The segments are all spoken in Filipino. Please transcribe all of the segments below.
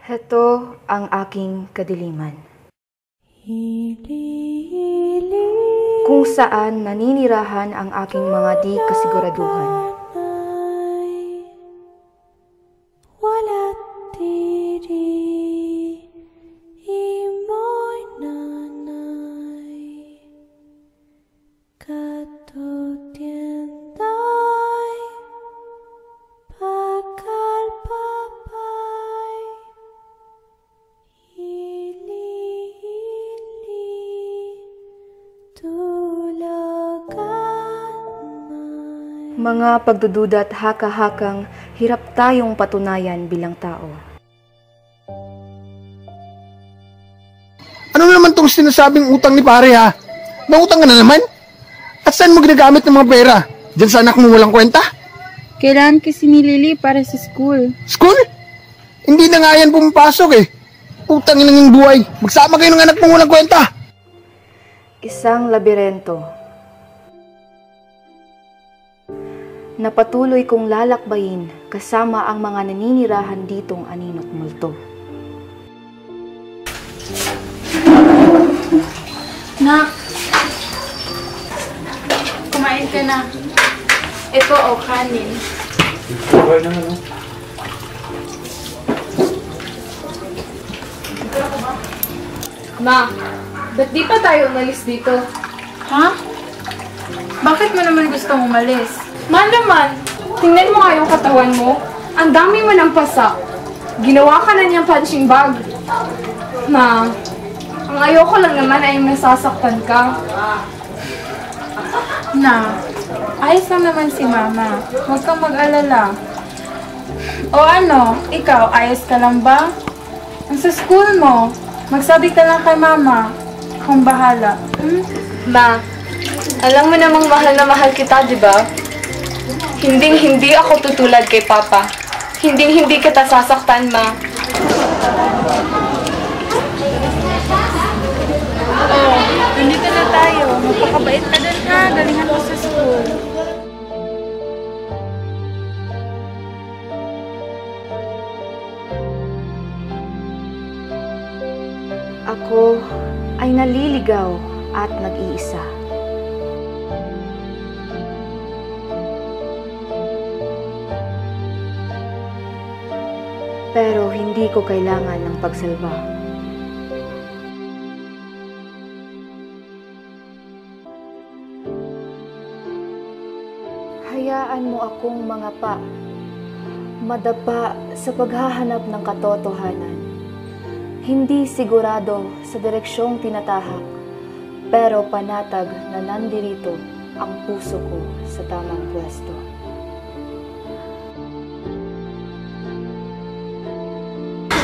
Heto ang aking kadiliman. Kung saan naninirahan ang aking mga di kasiguraduhan. Mga pagdududa at haka-hakang hirap tayong patunayan bilang tao. Ano naman itong sinasabing utang ni pare ha? Nautang ka na naman? At saan mo ginagamit ng mga pera? Diyan sa anak mo walang kwenta? Kailangan kasi ni Lily para sa school. School? Hindi na nga yan pumapasok eh. Utangin lang yung buhay. Magsama kayo ng anak mo walang kwenta. Isang labirento na patuloy kong lalakbayin kasama ang mga naninirahan ditong anino't multo. Nak, kumain ka na. Ito o kanin. Okay naman no? Ma, ba't di pa tayo umalis dito? Ha? Bakit mo naman gustong umalis? Ma naman, tingnan mo nga yung katawan mo. Ang dami mo ng pasak. Ginawa ka na niyang punching bag. Ma, ang ayoko lang naman ay masasaktan ka. Na, ayos lang naman si Mama. Huwag kang mag-alala. O ano, ikaw, ayos ka lang ba? Ang sa school mo, magsabi ka lang kay Mama. Akong bahala. Ma, alam mo namang mahal na mahal kita, di ba? Hinding-hindi ako tutulad kay Papa. Hinding-hindi kita sasaktan, Ma. Oh, nandito na tayo. Magpakabait ka dun ha. Galingan mo sa school. Ako ay naliligaw at nag-iisa. Pero hindi ko kailangan ng pagsalba. Hayaan mo akong mangapa, madapa sa paghahanap ng katotohanan. Hindi sigurado sa direksyong tinatahak, pero panatag na nandirito ang puso ko sa tamang pwesto.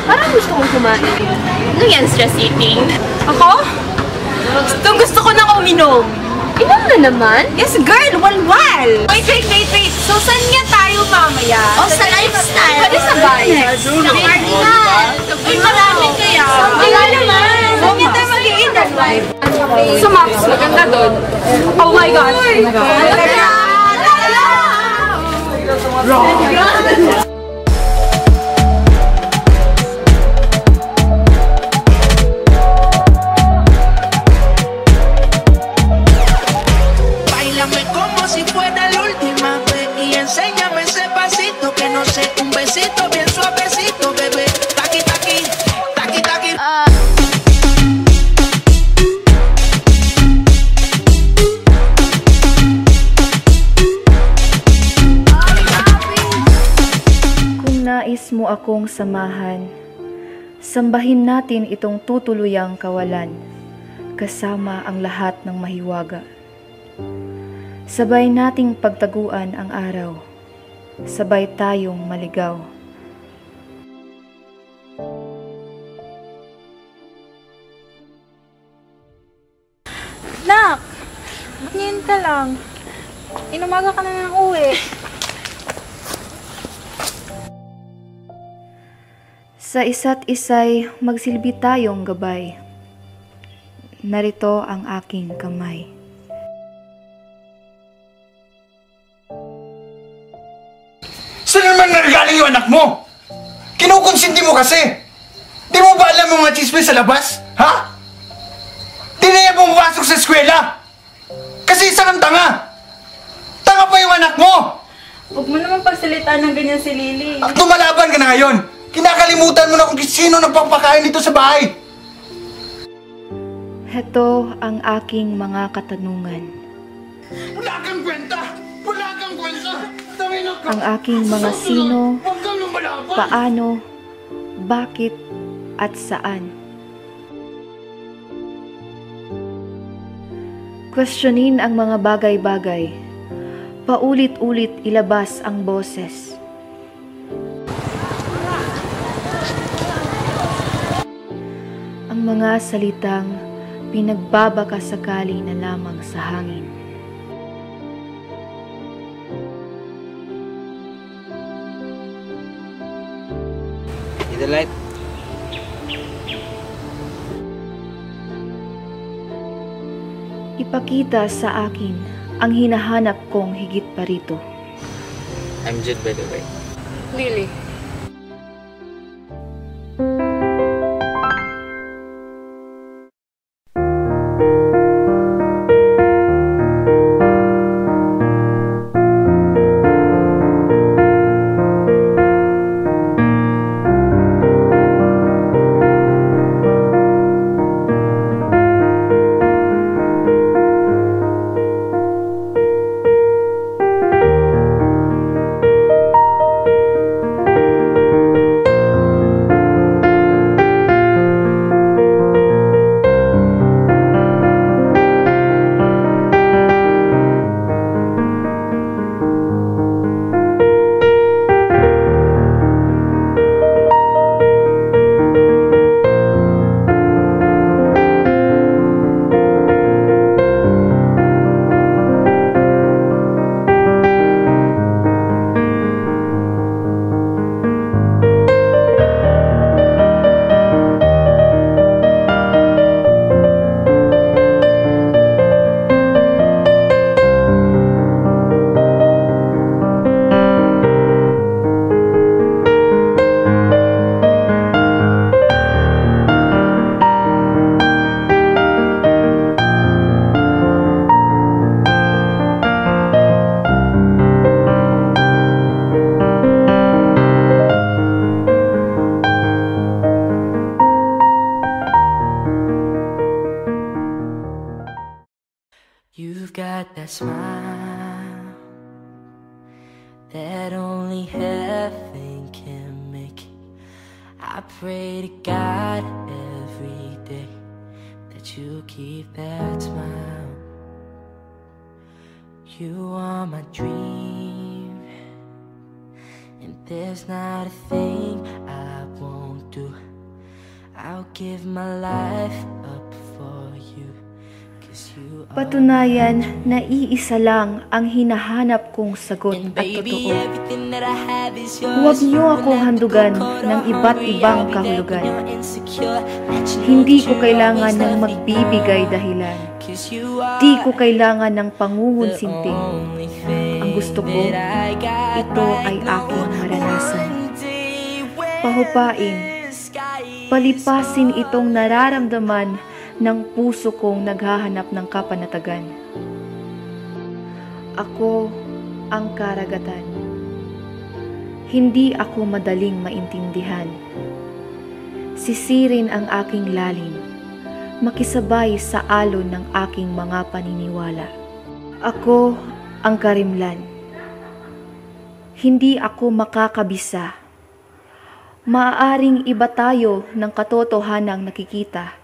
Parang gusto kong kumain. Ano yan, stress eating? Ako? Gusto ko nang uminom. Inom na naman? Yes, girl! Walwal! Wait! So, saan nga tayo mamaya? Sa lifestyle. Pwede sa bike. Sa Cardinal. Ay, marami kaya. Wala naman. Saan nga tayo mag-i-inner life? Sa Max, maganda doon. Oh my gosh! Nais mo akong samahan, sambahin natin itong tutuluyang kawalan, kasama ang lahat ng mahiwaga. Sabay nating pagtaguan ang araw, sabay tayong maligaw. Nak! Ngayon ka lang. Inumaga ka na ng uwi. Sa isa't isa'y magsilbi tayong gabay. Narito ang aking kamay. Saan naman nagagaling yung anak mo? Kinukonsinti mo kasi. Di mo ba alam mga chismis sa labas? Ha? Di na yan pumapasok sa eskwela! Kasi isa kang tanga! Tanga pa yung anak mo! Huwag mo naman pagsalitaan ng ganyan si Lily. At tumalaban ka na ngayon! Kinakalimutan mo na kung sino nagpapakain dito sa bahay! Heto ang aking mga katanungan. Wala kang kwenta! Wala kang kwenta! Ang aking mga sino, Huwag kang lumalaban! paano, bakit, at saan. Questionin ang mga bagay-bagay. Paulit-ulit ilabas ang boses. Ang mga salitang pinagbabakasakali na lamang sa hangin. See the light? Ipakita sa akin ang hinahanap kong higit pa rito. I'm Jude, by the way. Lily. You've got that smile that only heaven can make. I pray to God every day that you keep that smile. You are my dream, and there's not a thing I won't do. I'll give my life up for you. Patunayan na iisa lang ang hinahanap kong sagot at totoo. Huwag niyo akong handugan ng iba't ibang kahulugan. Hindi ko kailangan ng magbibigay dahilan. Di ko kailangan ng pangungunsinting. Ang gusto ko, ito ay aking maranasan. Pahupain, palipasin itong nararamdaman ng puso kong naghahanap ng kapanatagan. Ako ang karagatan. Hindi ako madaling maintindihan. Sisirin ang aking lalim, makisabay sa alon ng aking mga paniniwala. Ako ang karimlan. Hindi ako makakabisa. Maaaring iba tayo ng katotohanang nakikita,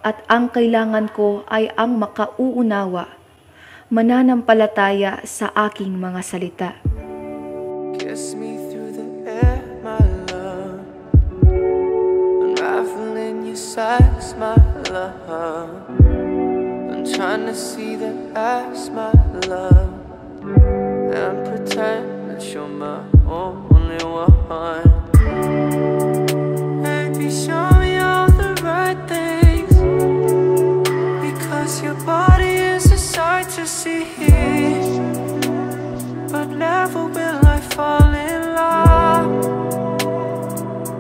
at ang kailangan ko ay ang makauunawa, mananampalataya sa aking mga salita. Kiss me through the air, my love. Unraveling your sights, my love. I'm trying to see the eyes, my love, and pretend that you're my only one. Baby, show me all the right things, because your body is a sight to see. But never will I fall in love.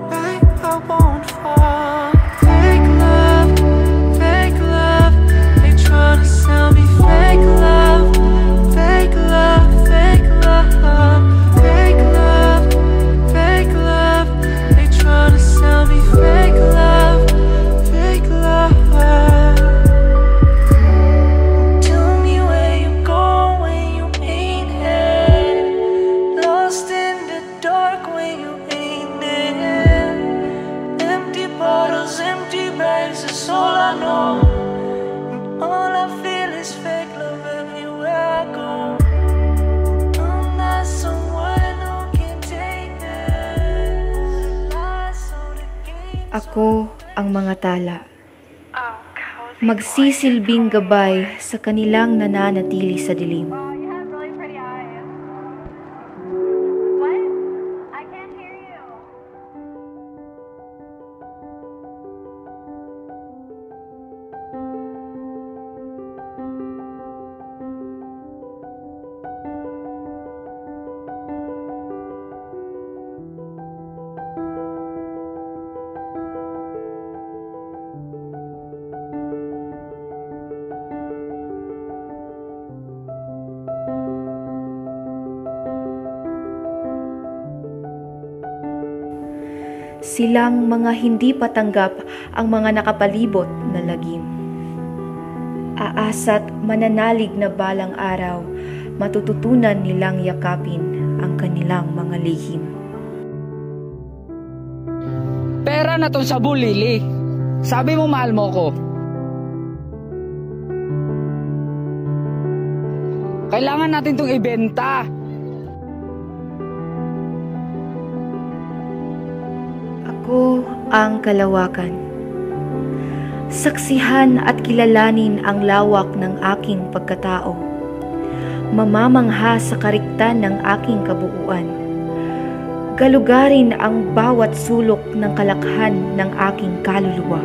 Babe, I won't fall. I know. All I feel is fake love everywhere I go. I'm not someone who can take this. Ako ang mga tala. Magsisilbing gabay sa kanilang nananatili sa dilim. Silang mga hindi patanggap ang mga nakapalibot na lagim. Aasa't mananalig na balang araw, matututunan nilang yakapin ang kanilang mga lihim. Pera na tong sabon, Lily. Sabi mo mahal mo ko. Kailangan natin tong ibenta. Ako ang kalawakan. Saksihan at kilalanin ang lawak ng aking pagkatao. Mamamangha sa kariktan ng aking kabuuan. Galugarin ang bawat sulok ng kalakhan ng aking kaluluwa.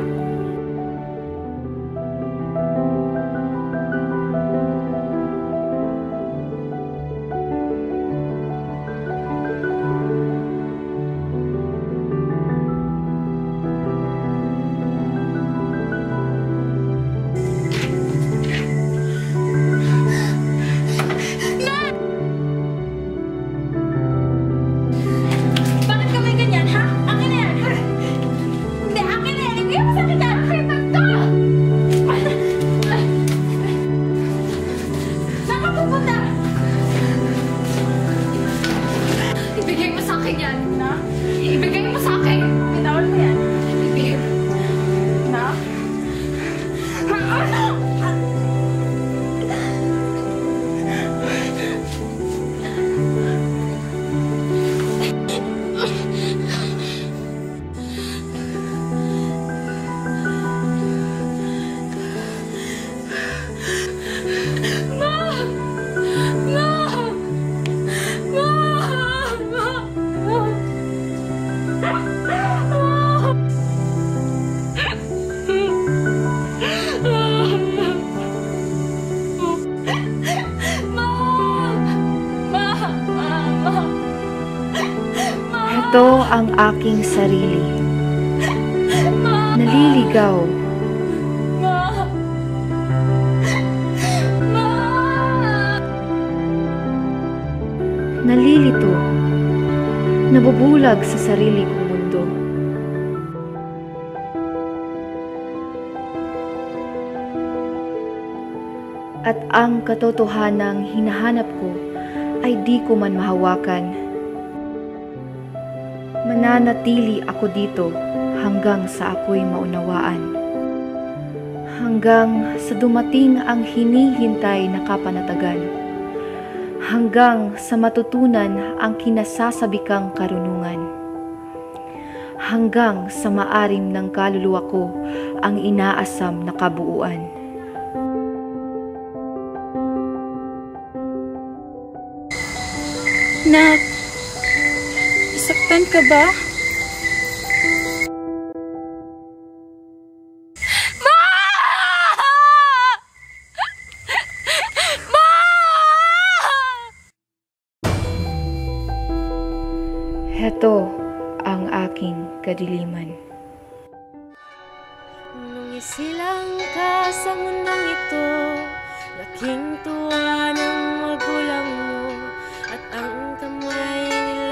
Ito ang aking sarili. Naliligaw. Nalilito. Nabubulag sa sarili kong mundo. At ang katotohanang hinahanap ko ay di ko man mahawakan. Mananatili ako dito hanggang sa ako'y maunawaan. Hanggang sa dumating ang hinihintay na kapanatagan. Hanggang sa matutunan ang kinasasabikang karunungan. Hanggang sa maarim ng kaluluwa ko ang inaasam na kabuuan. Nak, nasaktan ka ba? Heto ang aking kadiliman. Nung isilang ka sa mundong ito, laking tuwa ng magulang mo, at ang kamay nila